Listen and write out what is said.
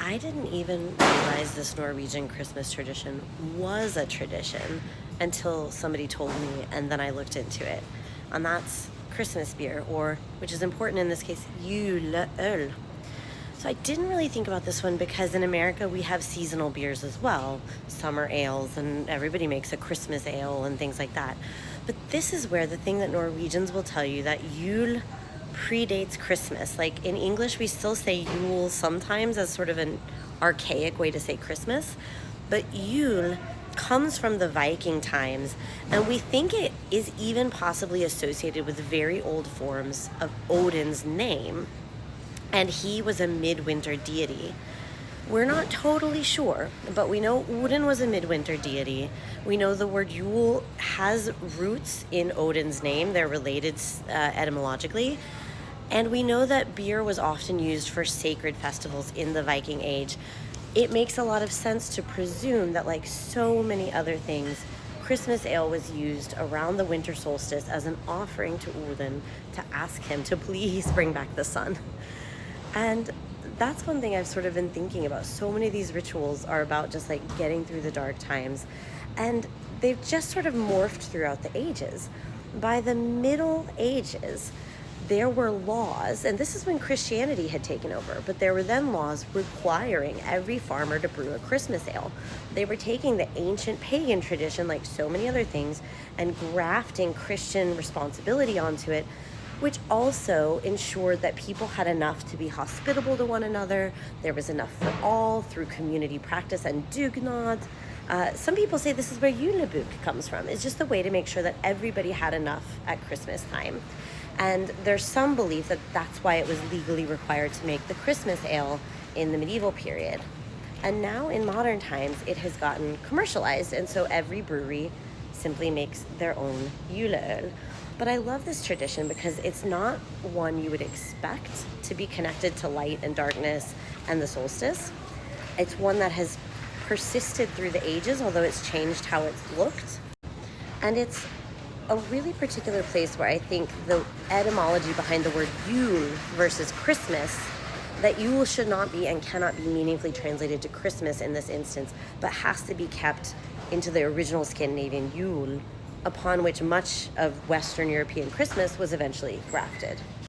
I didn't even realize this Norwegian Christmas tradition was a tradition until somebody told me, and then I looked into it. And that's Christmas beer, or, which is important in this case, juleøl. So I didn't really think about this one because in America we have seasonal beers as well, summer ales, and everybody makes a Christmas ale and things like that. But this is where the thing that Norwegians will tell you, that Jul predates Christmas. Like in English, we still say Yule sometimes as sort of an archaic way to say Christmas, but Yule comes from the Viking times, and we think it is even possibly associated with very old forms of Odin's name, and he was a midwinter deity. We're not totally sure, but we know Odin was a midwinter deity. We know the word Yule has roots in Odin's name. They're related etymologically. And we know that beer was often used for sacred festivals in the Viking Age. It makes a lot of sense to presume that, like so many other things, Christmas ale was used around the winter solstice as an offering to Odin to ask him to please bring back the sun. And that's one thing I've sort of been thinking about. So many of these rituals are about just like getting through the dark times, and they've just sort of morphed throughout the ages. By the Middle Ages, there were laws, and this is when Christianity had taken over, but there were then laws requiring every farmer to brew a Christmas ale. They were taking the ancient pagan tradition, like so many other things, and grafting Christian responsibility onto it, which also ensured that people had enough to be hospitable to one another. There was enough for all through community practice and dugnad. Some people say this is where julebuk comes from. It's just a way to make sure that everybody had enough at Christmas time. And there's some belief that that's why it was legally required to make the Christmas ale in the medieval period. And now in modern times, it has gotten commercialized, and so every brewery simply makes their own juleøl. But I love this tradition because it's not one you would expect to be connected to light and darkness and the solstice. It's one that has persisted through the ages, although it's changed how it's looked. And it's a really particular place where I think the etymology behind the word Yule versus Christmas, that Yule should not be and cannot be meaningfully translated to Christmas in this instance, but has to be kept into the original Scandinavian Jul, upon which much of Western European Christmas was eventually grafted.